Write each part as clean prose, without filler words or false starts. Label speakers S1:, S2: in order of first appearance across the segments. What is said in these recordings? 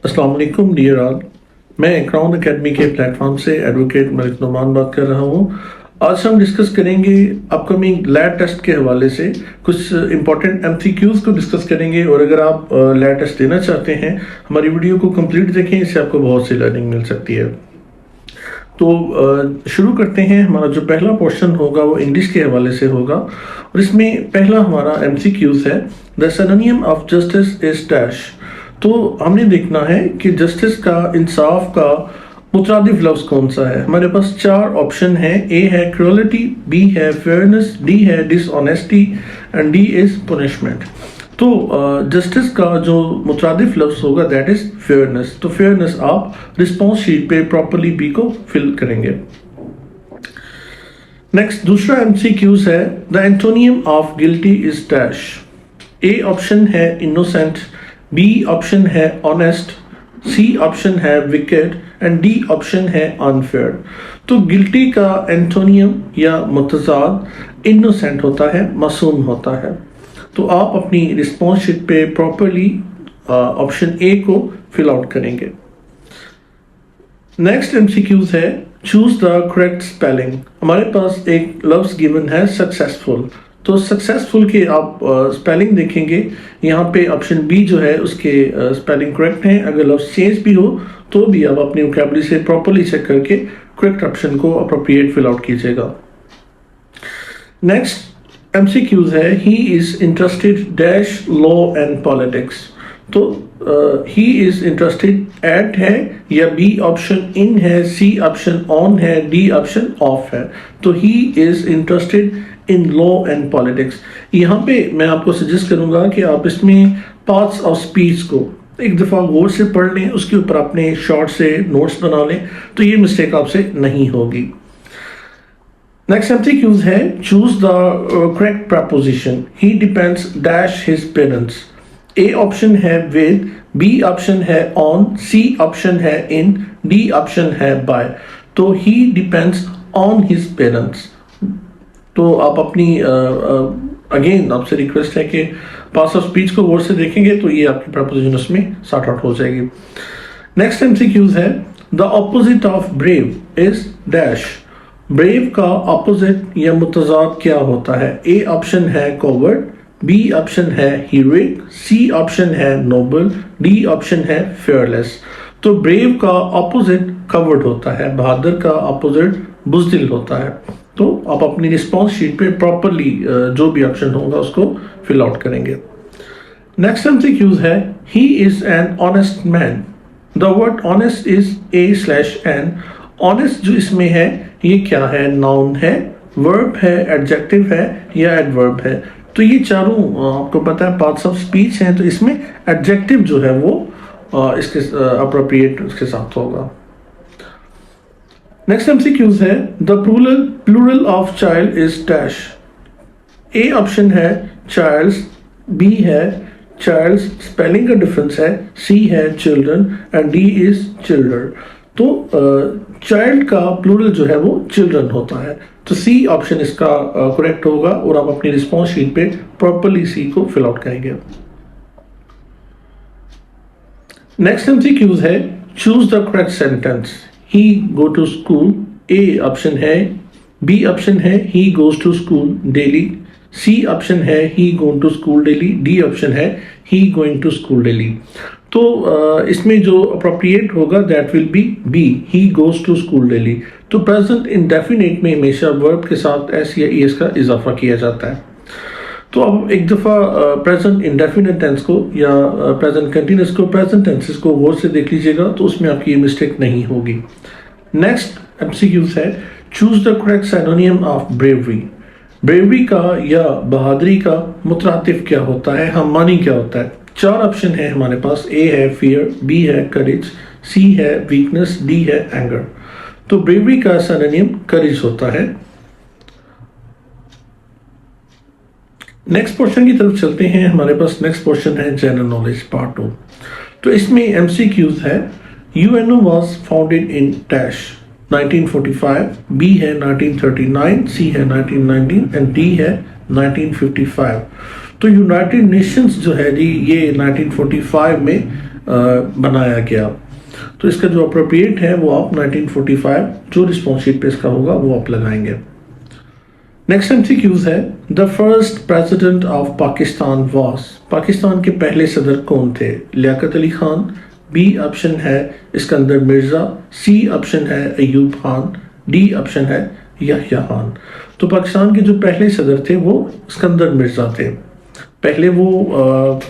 S1: अस्सलाम वालेकुम dear all. मैं क्राउन एकेडमी के प्लेटफॉर्म से एडवोकेट मलिक नुमान बात कर रहा हूँ। आज हम डिस्कस करेंगे अपकमिंग लैब टेस्ट के हवाले से कुछ इंपॉर्टेंट एमसीक्यूज को डिस्कस करेंगे। और अगर आप लैब टेस्ट देना चाहते हैं, हमारी वीडियो को कंप्लीट देखें, इससे आपको बहुत सी लर्निंग मिल सकती है। तो शुरू करते हैं। हमारा जो पहला पोर्शन होगा वो इंग्लिश के हवाले से होगा और इसमें पहला हमारा एमसीक्यूज है, the synonym of justice is dash. तो हमने देखना है कि जस्टिस का, इंसाफ का मुतरादिफ लफ्ज कौन सा है। हमारे पास चार ऑप्शन है। ए है क्रूअलिटी, बी है फेयरनेस, डी है dishonesty and D is punishment. तो जस्टिस का जो मुतरादिफ लफ्ज होगा दैट इज फेयरनेस। तो फेयरनेस आप रिस्पॉन्स शीट पे प्रॉपरली बी को फिल करेंगे। नेक्स्ट दूसरा एमसीक्यूज है, the antonym of guilty is dash. A option है इनोसेंट, बी ऑप्शन है ऑनेस्ट, सी ऑप्शन है विकेड एंड डी ऑप्शन है अनफेयर। तो गिल्टी का एंटोनियम या मुतजाद इनोसेंट होता है, मासूम होता है। तो आप अपनी रिस्पॉन्स शीट पे प्रॉपरली ऑप्शन ए को फिल आउट करेंगे। नेक्स्ट एमसीक्यूज है, चूज द करेक्ट स्पेलिंग। हमारे पास एक लफ्ज गिवन है सक्सेसफुल। तो सक्सेसफुल के आप स्पेलिंग देखेंगे, यहाँ पे ऑप्शन बी जो है उसके स्पेलिंग करेक्ट है। अगर लफ्ज चेंज भी हो तो भी आप अपनी वोकैबुलरी से प्रॉपरली चेक करके करेक्ट ऑप्शन को अप्रोप्रिएट फिल आउट कीजिएगा। नेक्स्ट एमसीक्यूज है, he is interested dash law and politics. तो ही इज इंटरेस्टेड एट है या बी ऑप्शन इन है, सी ऑप्शन ऑन है, डी ऑप्शन ऑफ है। तो he is interested in law and politics. यहाँ पे मैं आपको सजेस्ट करूंगा कि आप इसमें पार्ट्स ऑफ स्पीच को एक दफा गौर से पढ़ लें, उसके ऊपर अपने शॉर्ट से नोट्स बना लें, तो ये मिस्टेक आपसे नहीं होगी। नेक्स्ट एमसीक्यूज है, choose the correct preposition. He depends dash his parents. A option है विद, बी ऑप्शन है ऑन, सी ऑप्शन है इन, डी ऑप्शन है बाय। तो ही डिपेंड्स ऑन हिज पेरेंट्स। तो आप अपनी अगेन आपसे रिक्वेस्ट है कि पास ऑफ स्पीच को गौर से देखेंगे तो ये आपकी प्रपोजिशन उसमें सॉर्ट आउट हो जाएगी। नेक्स्ट एमसीक्यूज है, the opposite of brave is dash. Brave का ऑपोजिट या मुतजाद क्या होता है। ए ऑप्शन है कॉवर्ड, बी ऑप्शन है हीरोइक, सी ऑप्शन है नोबल, डी ऑप्शन है फेयरलेस। तो ब्रेव का ऑपोजिट कवर्ड होता है, बहादुर का ऑपोजिट बुज़दिल होता है। तो आप अपनी रिस्पॉन्स शीट पे प्रॉपरली जो भी ऑप्शन होगा उसको फिल आउट करेंगे। नेक्स्ट एमसीक्यूज है, he is an honest man. The word honest is A/N। Honest जो इसमें है ये क्या है, नाउन है, वर्ब है, एडजेक्टिव है या एडवर्ब है। तो ये चारों आपको पता है पार्ट्स ऑफ स्पीच हैं, तो इसमें एडजेक्टिव जो है वो इसके अप्रोप्रिएट उसके साथ होगा। नेक्स्ट एमसीक्यूज है, the plural of child is dash. A option है चाइल्ड्स, बी है चाइल्ड्स, स्पेलिंग का डिफरेंस है, सी है children and D is children. तो चाइल्ड का प्लूरल जो है वो चिल्ड्रन होता है। तो सी ऑप्शन इसका करेक्ट होगा और आप अपनी रिस्पॉन्स शीट पे प्रॉपरली सी को फिल आउट करेंगे। नेक्स्ट एमसीक्यूज है, choose the correct sentence. He go to school. A option है, बी ऑप्शन है he goes to school daily, C option है he going to school daily, D option है he going to school daily. तो इसमें जो appropriate होगा that will be B, he goes to school daily. तो present indefinite में हमेशा verb के साथ एस या ईएस का इजाफा किया जाता है। तो अब एक दफ़ा प्रेजेंट इंडेफिनिट टेंस को या प्रेजेंट कंटिन्यूअस को, प्रेजेंट टेंसेस को गौर से देख लीजिएगा तो उसमें आपकी ये मिस्टेक नहीं होगी। नेक्स्ट एमसीक्यूज है, choose the correct synonym of bravery. Bravery का या बहादुरी का मुतरातिफ क्या होता है, हम मानी क्या होता है। चार ऑप्शन है हमारे पास। ए है फियर, बी है करेज, सी है वीकनेस, डी है एंगर। तो ब्रेवरी का सिनोनिम करेज होता है। नेक्स्ट पोर्शन की तरफ चलते हैं। हमारे पास नेक्स्ट पोर्शन है जनरल नॉलेज पार्ट 2। तो इसमें एमसीक्यूज है, UNO was founded in dash 1945, B है 1939, सी है 1919 एंड डी है 1955। तो यूनाइटेड नेशंस जो है जी ये 1945 में बनाया गया। तो इसका जो अप्रोप्रिएट है वो आप 1945 जो रिस्पॉन्स शीट पे इसका होगा वो आप लगाएंगे। नेक्स्ट एमसीक्यूज है, the first president of Pakistan was, Pakistan के पहले सदर कौन थे? लियाकत अली खान, बी ऑप्शन है इस्कंदर मिर्जा, सी ऑप्शन है अयूब खान, डी ऑप्शन है याह्या खान। तो पाकिस्तान के जो पहले सदर थे वो इस्कंदर मिर्जा थे पहले, वो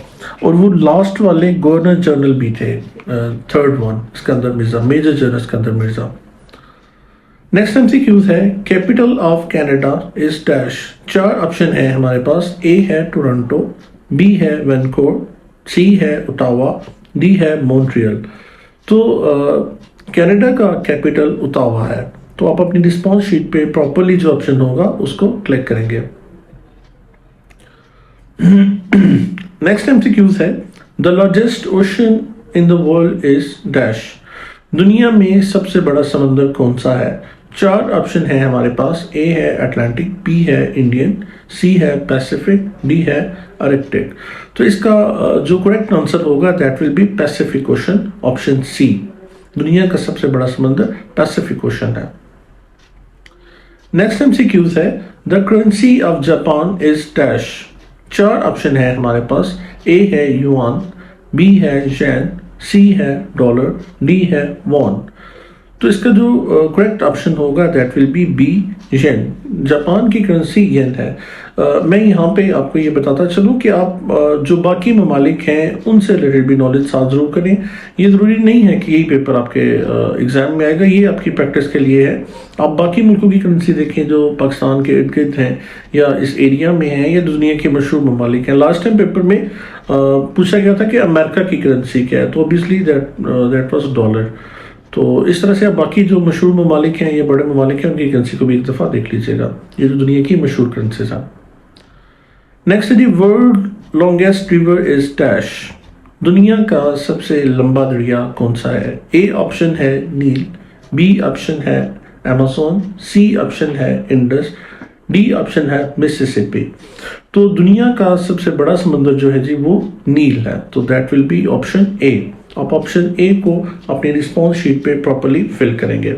S1: और वो लास्ट वाले गवर्नर जनरल भी थे, third one Iskander Mirza, major general Iskander Mirza. Next MCQs है, capital of Canada is dash. चार ऑप्शन है हमारे पास, ए है टोरंटो, बी है वैनकूवर, सी है ओटावा, डी है मॉन्ट्रियल। तो कनाडा का कैपिटल ओटावा है। तो आप अपनी रिस्पॉन्स शीट पे प्रॉपरली जो ऑप्शन होगा उसको क्लिक करेंगे। नेक्स्ट एमसीक्यूज है, the largest ocean in the world is dash. दुनिया में सबसे बड़ा समंदर कौन सा है? चार ऑप्शन है हमारे पास, ए है अटलांटिक, बी है इंडियन, सी है पैसिफिक, डी है आर्कटिक। तो इसका जो करेक्ट आंसर होगा that will be Pacific Ocean, option C. दुनिया का सबसे बड़ा समंदर पैसिफिक ओशन है। नेक्स्ट एमसीक्यूज है, the currency of Japan is dash. चार ऑप्शन है हमारे पास, ए है युआन, बी है येन, सी है डॉलर, डी है वॉन। तो इसका जो करेक्ट ऑप्शन होगा that will be B yen. Japan की करेंसी येन है। मैं यहाँ पे आपको ये बताता चलूँ कि आप जो बाकी ममालिक हैं उनसे रिलेटेड भी नॉलेज साथ जरूर करें। ये ज़रूरी नहीं है कि यही पेपर आपके एग्जाम में आएगा, ये आपकी प्रैक्टिस के लिए है। आप बाकी मुल्कों की करेंसी देखें जो पाकिस्तान के इर्द गिर्द हैं या इस एरिया में हैं या दुनिया के मशहूर ममालिक हैं। लास्ट टाइम पेपर में पूछा गया था कि अमेरिका की करेंसी क्या है, तो ऑब्वियसली दैट वाज डॉलर। तो इस तरह से आप बाकी जो मशहूर ममालिक हैं या बड़े ममालिक हैं उनकी करेंसी को भी एक दफ़ा देख लीजिएगा, ये जो दुनिया की मशहूर करेंसीज हैं। नेक्स्ट है जी, world longest river is dash. दुनिया का सबसे लंबा दरिया कौन सा है? ए ऑप्शन है नील, बी ऑप्शन है अमेज़न, सी ऑप्शन है इंडस, डी ऑप्शन है मिसिसिपी। तो दुनिया का सबसे बड़ा समंदर जो है जी वो नील है, तो that will B option A. आप ऑप्शन ए को अपनी रिस्पॉन्स शीट पे प्रॉपर्ली फिल करेंगे।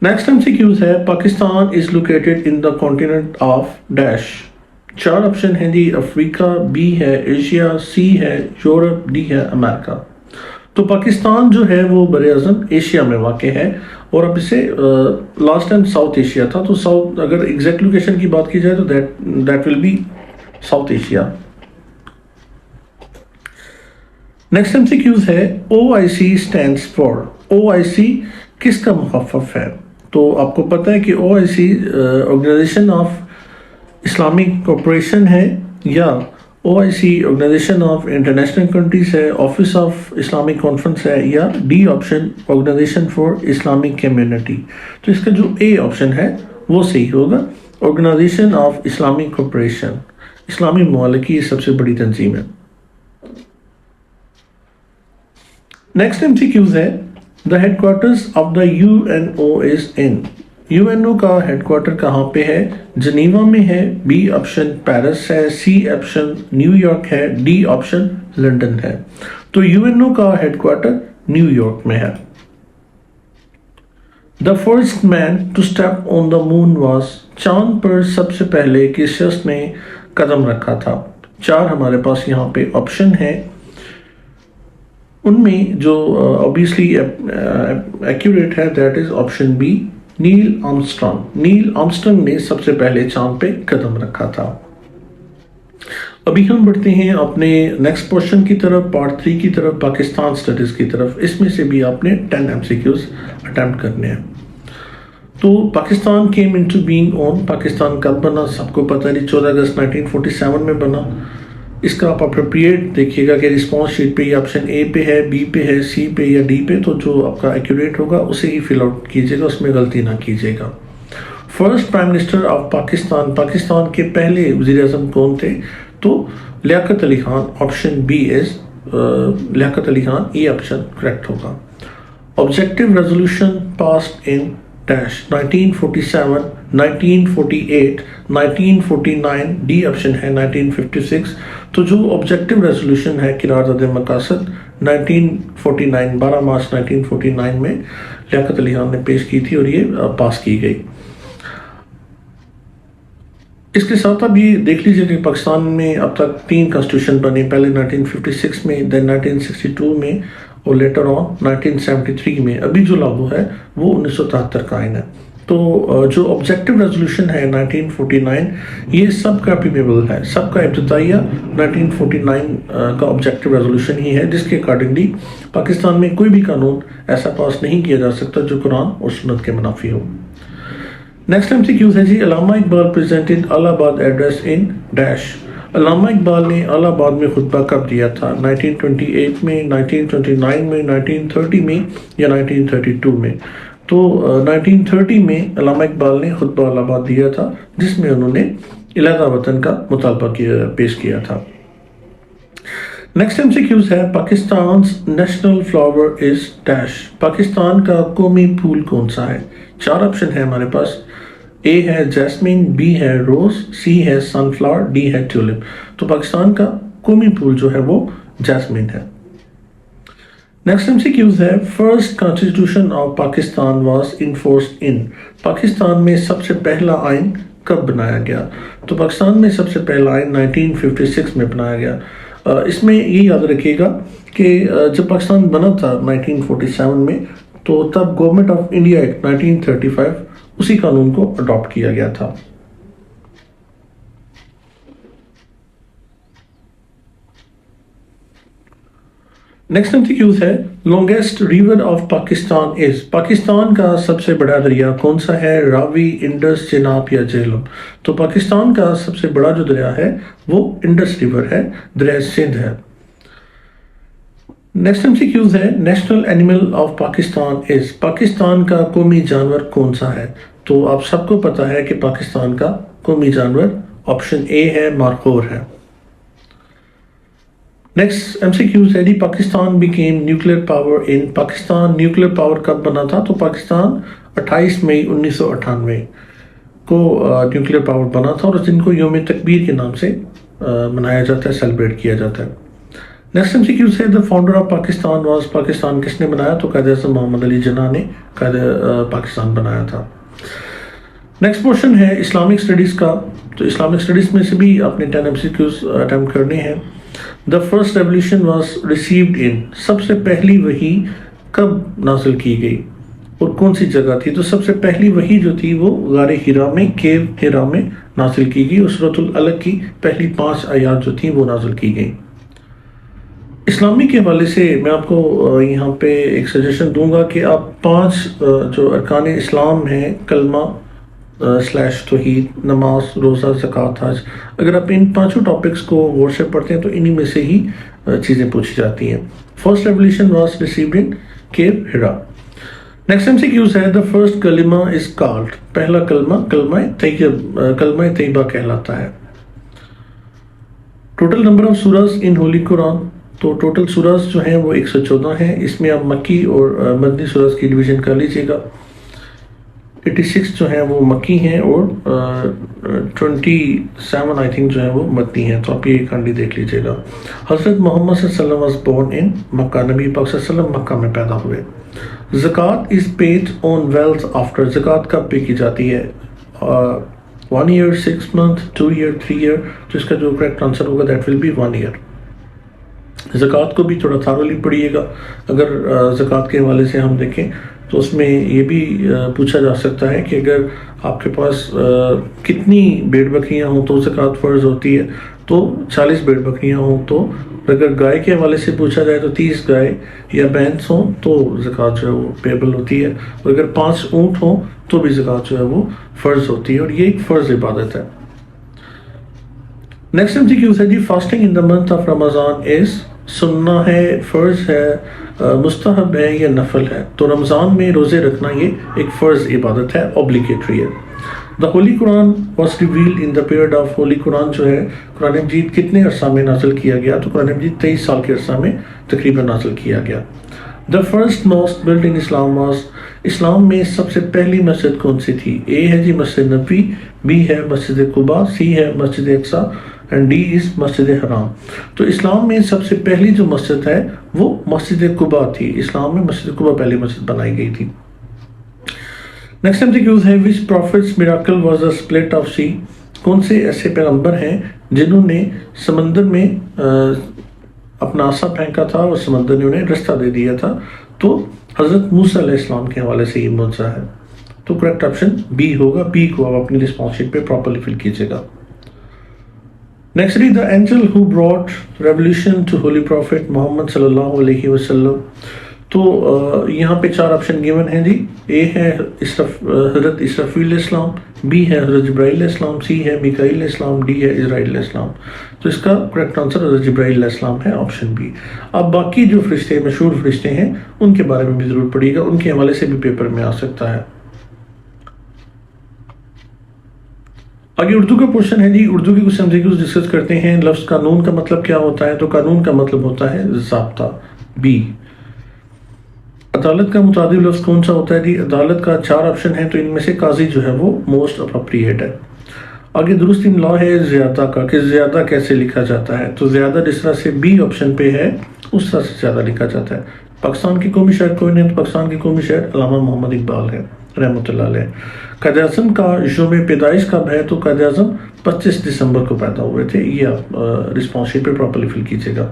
S1: नेक्स्ट एमसीक्यूज है, Pakistan is located in the continent of dash. चार ऑप्शन है जी, अफ्रीका, बी है एशिया, सी है यूरोप, डी है अमेरिका। तो पाकिस्तान जो है वो बरे-ए-आज़म एशिया में वाक़ है और अब इसे लास्ट टाइम साउथ एशिया था, तो साउथ अगर एग्जैक्ट लोकेशन की बात की जाए तो that will B south Asia. Next MCQs है, OIC स्टैंड्स फॉर। OIC किसका मुखफ़फ़ है? तो आपको पता है कि OIC organisation of Islamic cooperation है या OIC organisation of international countries है, ऑफिस ऑफ इस्लामिक कॉन्फ्रेंस है, या D option organisation for Islamic community. तो इसका जो ए ऑप्शन है वो सही होगा, ऑर्गेनाइजेशन ऑफ इस्लामिक कोऑपरेशन। इस्लामी ममालिक की सबसे बड़ी तंजीम है। नेक्स्ट एमसीक्यूज है, the headquarters of the UNO is in. UNO का हेडक्वार्टर कहाँ पे है? जनीवा में है, बी ऑप्शन पेरिस है, सी ऑप्शन न्यूयॉर्क है, डी ऑप्शन लंदन है। तो UNO का हेडक्वार्टर न्यूयॉर्क में है। The first man to step on the moon was. चांद पर सबसे पहले किस शख्स ने कदम रखा था? चार हमारे पास यहाँ पे ऑप्शन है, उनमें जो ऑब्वियसली एक्यूरेट है that is option B, Neil Armstrong. Neil Armstrong ने सबसे पहले चांद पे कदम रखा था। अभी हम बढ़ते हैं अपने नेक्स्ट क्वेश्चन की तरफ, पार्ट 3 की तरफ, पाकिस्तान स्टडीज की तरफ। इसमें से भी आपने 10 MCQs अटेम्प्ट करने हैं। तो Pakistan came into being on, Pakistan कब बना? सबको पता है, 14 अगस्त 1947 में बना। इसका आप अप्रोप्रिएट देखिएगा कि रिस्पॉन्स शीट पे ये ऑप्शन ए पे है, बी पे है, सी पे या डी पे, तो जो आपका एक्यूरेट होगा उसे ही फिल आउट कीजिएगा, उसमें गलती ना कीजिएगा। First prime minister of Pakistan, Pakistan के पहले वज़ीर आज़म कौन थे? तो Liaquat Ali Khan, option B is Liaquat Ali Khan, ये ऑप्शन करेक्ट होगा। Objective resolution passed in dash, 1947, 1948, 1949, D option है 1956। तो जो ऑब्जेक्टिव रेजोल्यूशन है किरारदाद मकासद 1949 12 मार्च 1949 में लियाकत अली खान ने पेश की थी और ये पास की गई। इसके साथ अब ये देख लीजिए कि पाकिस्तान में अब तक 3 कॉन्स्टिट्यूशन बने, पहले 1956 में, देन 1962 में और लेटर ऑन 1973 में। अभी जो लागू है वो 1973 का आइन है। तो जो ऑब्जेक्टिव रेजोल्यूशन है 1949 ये सबका एप्लीकेबल है, सबका इब्तिदाइया 1949 का ऑब्जेक्टिव रेजोल्यूशन ही है, जिसके अकॉर्डिंगली पाकिस्तान में कोई भी कानून ऐसा पास नहीं किया जा सकता जो कुरान और सुन्नत के मुनाफी हो। नेक्स्ट MCQ है जी, Allama Iqbal presented Allahabad address in dash. Allama Iqbal ने अलाहाबाद में खुतबा कब दिया था? 1928 में, 1929 में, 1930 में या 1932 में? तो 1930 में अल्लामा इकबाल ने खुतबा अलाहाबाद दिया था, जिसमें उन्होंने इलाका वतन का मुतालबा पेश किया था। नेक्स्ट MCQ है, Pakistan national flower is dash. Pakistan का कौमी फूल कौन सा है? 4 ऑप्शन है हमारे पास। A है जैस्मिन, B है रोज, C है सनफ्लावर, D है ट्यूलिप। तो पाकिस्तान का कौमी फूल जो है वो जैस्मिन है। नेक्स्ट MCQ है, first constitution of Pakistan was enforced in. Pakistan में सबसे पहला आइन कब बनाया गया? तो पाकिस्तान में सबसे पहला आइन 1956 में बनाया गया। इसमें ये याद रखिएगा कि जब पाकिस्तान बना था 1947 में, तो तब गवर्नमेंट ऑफ इंडिया एक्ट 1935 उसी कानून को अडॉप्ट किया गया था। नेक्स्ट MCQ है, longest river of Pakistan is. Pakistan का सबसे बड़ा दरिया कौन सा है? रावी, इंडस, चेनाब या झेलम? तो पाकिस्तान का सबसे बड़ा जो दरिया है वो इंडस रिवर है, दरिया सिंध है। नेक्स्ट MCQ है, national animal of Pakistan is. Pakistan का कौमी जानवर कौन सा है? तो आप सबको पता है कि पाकिस्तान का कौमी जानवर ऑप्शन A है, मारखोर है। नेक्स्ट MCQ है जी, Pakistan became nuclear power in. Pakistan nuclear power कब बना था? तो पाकिस्तान 28 मई 1998 को न्यूक्लियर पावर बना था और उस दिन को यौम तकबीर के नाम से मनाया जाता है, सेलिब्रेट किया जाता है। नेक्स्ट MCQ है, the founder of Pakistan was. Pakistan किसने बनाया? तो कायद-ए-आज़म मोहम्मद अली जिन्ना ने पाकिस्तान बनाया था। नेक्स्ट क्वेश्चन है इस्लामिक स्टडीज़ का। तो इस्लामिक स्टडीज़ में से भी आपने 10 MCQs अटैम्प्ट करने हैं। The first revolution was received in. सबसे पहली वही कब नाजिल की गई और कौन सी जगह थी? तो सबसे पहली वही जो थी वो गारे हिरा में, केव हिरा में नाजिल की गई और सूरतुल अलग की पहली 5 आयात जो थी वो नाजिल की गई। इस्लामी के हवाले से मैं आपको यहाँ पे एक सजेशन दूंगा कि आप 5 जो अरकान इस्लाम हैं, कलमा / तौहीद, नमाज, रोज़ा, ज़कात, हज, अगर आप इन 5 टॉपिक्स को गौर से पढ़ते हैं तो इन्हीं में से ही चीज़ें पूछी जाती हैं। First revolution was received in cave Hira. Next MCQ है, द फर्स्ट कलिमा इज कॉल्ड। पहला कलमा तैयबा कहलाता है। टोटल नंबर ऑफ सूरास इन होली कुरान। तो टोटल सूरास जो हैं वो 114 हैं। इसमें आप मक्की और मदनी सूरास की डिवीजन कर लीजिएगा। 86 जो हैं वो मक्की हैं और 27 आई थिंक जो है वो मदनी हैं। तो आप ये खंडी देख लीजिएगा। हज़रत मोहम्मद सल्लल्लाहु अलैहि वसल्लम वाज बोर्न इन मक्का। नबी पाक सल्लल्लाहु अलैहि वसल्लम मक्का में पैदा हुए। Zakat is paid on wealth after. ज़कात कब पे की जाती है? 1 ईयर, 6 मंथ, 2 ईयर, 3 ईयर? तो इसका जो करेक्ट आंसर होगा दैट विल बी 1 ईयर। ज़कात को भी थोड़ा थारोली पढ़िएगा। अगर ज़कात के हवाले से हम देखें तो उसमें ये भी पूछा जा सकता है कि अगर आपके पास कितनी भेड़ बकरियां हों तो ज़कात फ़र्ज़ होती है। तो 40 भेड़ बकरियां हों तो, अगर गाय के हवाले से पूछा जाए तो 30 गाय या भैंस हों तो ज़कात जो है वो पेबल होती है। और अगर 5 ऊँट हों तो भी ज़कात जो है वो फ़र्ज़ होती है और ये एक फ़र्ज़ इबादत है। नेक्स्ट MCQ है जी, fasting in the month of Ramzan is. सुन्ना है, फ़र्ज़ है, मुस्तहब है या नफल है? तो रमज़ान में रोज़े रखना ये एक फ़र्ज़ इबादत है, ऑब्लिगेटरी है। The Holi Quran was revealed in the period of. Holi Quran जो है कुरान मजीद कितने अरसा में नाजिल किया गया? तो कुरान मजीद 23 साल के अरसा में तकरीबन नाजिल किया गया। The first mosque build in Islam was. Islam में सबसे पहली मस्जिद कौन सी थी? ए है जी मस्जिद नबी, बी है मस्जिद कुबा, सी है मस्जिद अक्सा एंड डी इज मस्जिद हराम। तो इस्लाम में सबसे पहली जो मस्जिद है वो मस्जिद कुबा थी। इस्लाम में मस्जिद कुबा पहली मस्जिद बनाई गई थी। नेक्स्ट एमसीक्यूज है which prophet's miracle was a split of sea. कौन से ऐसे पैगंबर हैं जिन्होंने समंदर में अपना आसा फेंका था और समंदर ने उन्हें रास्ता दे दिया था। तो हजरत मूसा अलैहिस्सलाम के हवाले से ये मौजूद है। तो करेक्ट ऑप्शन बी होगा। बी को आप अपनी रिस्पॉन्स शीट पे प्रॉपर्ली फिल कीजिएगा। Nextly the angel who brought revolution to holy prophet Mohammad सल्लल्लाहु अलैहि वसल्लम। तो यहाँ पे 4 ऑप्शन गिवन हैं जी। ए है हजरत इसराफील इस्लाम, बी है हजरत जिब्राइल इस्लाम, सी है मिकाईल इस्लाम, डी है इजराइल इस्लाम। तो इसका करेक्ट आंसर हजरत जिब्राइल इस्लाम है, ऑप्शन बी। अब बाकी जो फरिश्ते मशहूर फरिश्ते हैं उनके बारे में भी जरूर पढ़िएगा, उनके हवाले से भी पेपर में आ सकता है। आगे उर्दू का क्वेश्चन है जी। उर्दू के कुछ एमसीक्यूज डिस्कस करते हैं। लफ्ज कानून का मतलब क्या होता है? तो कानून का मतलब होता है ज़ाब्ता, बी। अदालत का मुतादिल लफ्ज कौन सा होता है जी? अदालत का 4 ऑप्शन है, तो इनमें से काजी जो है वो मोस्ट अप्रोप्रिएट है। आगे दुरुस्त इमला है ज़्यादा का, कि ज़्यादा कैसे लिखा जाता है? तो ज़्यादा जिस तरह से बी ऑप्शन पे है उस तरह से ज़्यादा लिखा जाता है। पाकिस्तान की कौमी शायर कौन है? तो पाकिस्तान की कौमी शायर अल्लामा मोहम्मद इकबाल है रहमतुल्लाह अलैह। कायद आज़म का योम पैदाइश कब है? तो कायद आज़म 25 दिसंबर को पैदा हुए थे। ये आप रिस्पॉन्स शीट पे प्रॉपर्ली फिल कीजिएगा।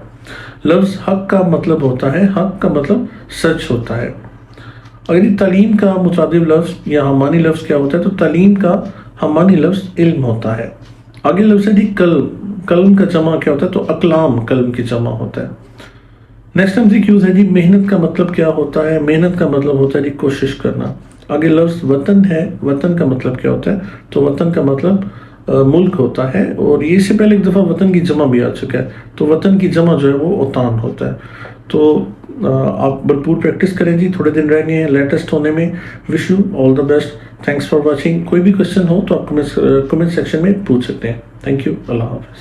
S1: लफ्ज़ हक का मतलब होता है, हक का मतलब सच होता है। अगर तालीम का मुतादिल लफ्ज़ या हमानी लफ्ज़ क्या होता है? तो तालीम का हमानी लफ्ज़ इल्म होता है। आगे लफ्ज़ है जी कल्म। कल्म का जमा क्या होता है? तो अकलाम कल्म की जमा होता है। नेक्स्ट एमसीक्यूज है जी मेहनत का मतलब क्या होता है? मेहनत का मतलब होता है जी कोशिश करना। आगे लफ्ज़ वतन है। वतन का मतलब क्या होता है? तो वतन का मतलब मुल्क होता है, और ये इससे पहले एक दफ़ा वतन की जमा भी आ चुका है। तो वतन की जमा जो है वो ओतान होता है। तो आप भरपूर प्रैक्टिस करें जी, थोड़े दिन रह गए हैं लेटेस्ट होने में। Wish you all the best. Thanks for watching. कोई भी क्वेश्चन हो तो आप कमेंट सेक्शन में पूछ सकते हैं। Thank you. अल्लाह हाफ़िज़।